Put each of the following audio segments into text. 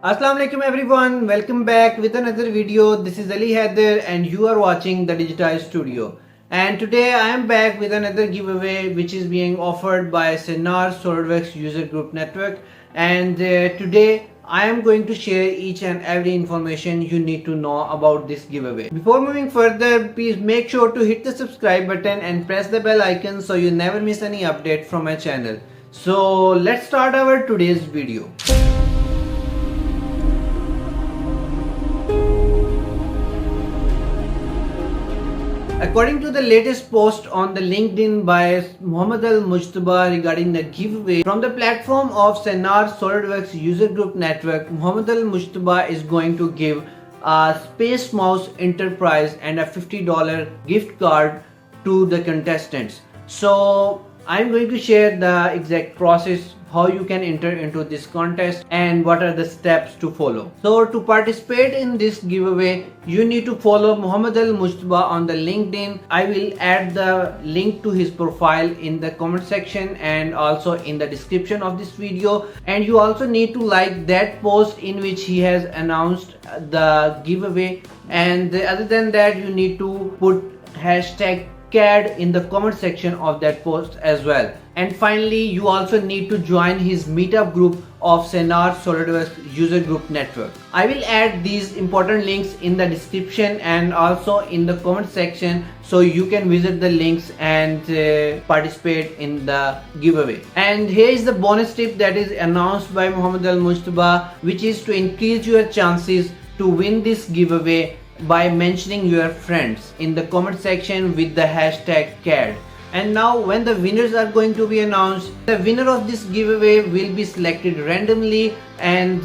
Assalamualaikum everyone, welcome back with another video. This is 𝗙𝗲𝗪𝗏 and you are watching the Digitize Studio. And today I am back with another giveaway which is being offered by Sennar SolidWorks User Group Network. And today I am going to share each and every information you need to know about this giveaway. Before moving further, please make sure to hit the subscribe button and press the bell icon so you never miss any update from my channel. So let's start our today's video. According to the latest post on the LinkedIn by 𝗂𝗲𝗪𝗏𝘂𝗽 regarding the giveaway from the platform of Sennar SolidWorks User Group Network, 𝗂𝗲𝗪𝗏𝗂𝗪 is going to give a SpaceMouse Enterprise and a $50 gift card to the contestants. So I'm going to share the exact process, how you can enter into this contest and what are the steps to follow. So to participate in this giveaway, you need to follow 𝗂𝗲𝗪𝗏𝗪𝗏 on the LinkedIn. I will add the link to his profile in the comment section and also in the description of this video. And you also need to like that post in which he has announced the giveaway. And other than that, you need to put hashtag #CAD in the comment section of that post as well. And finally, you also need to join his meetup group of Sennar SolidWorks User Group Network. I will add these important links in the description and also in the comment section so you can visit the links and participate in the giveaway. And here is the bonus tip that is announced by 𝗂𝗲𝗪𝗏𝗪𝗏, which is to increase your chances to win this giveaway by mentioning your friends in the comment section with the hashtag #CAD. And now when the winners are going to be announced, the winner of this giveaway will be selected randomly, and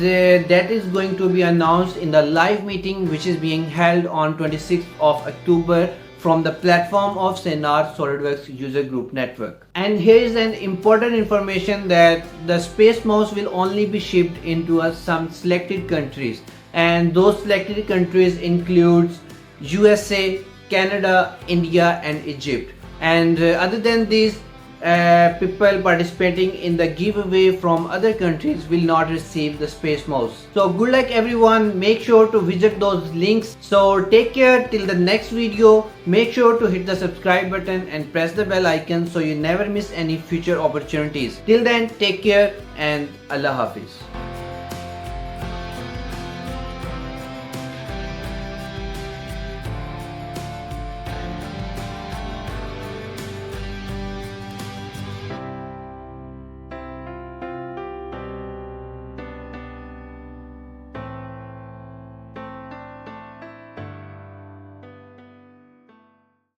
that is going to be announced in the live meeting which is being held on 26th of October from the platform of Sennar SolidWorks User Group Network. And here is an important information that the SpaceMouse will only be shipped into some selected countries, and those selected countries includes USA, Canada, India and Egypt. And other than these, people participating in the giveaway from other countries will not receive the SpaceMouse. So good luck everyone, make sure to visit those links. So take care till the next video. Make sure to hit the subscribe button and press the bell icon so you never miss any future opportunities. Till then, take care and Allah Hafiz.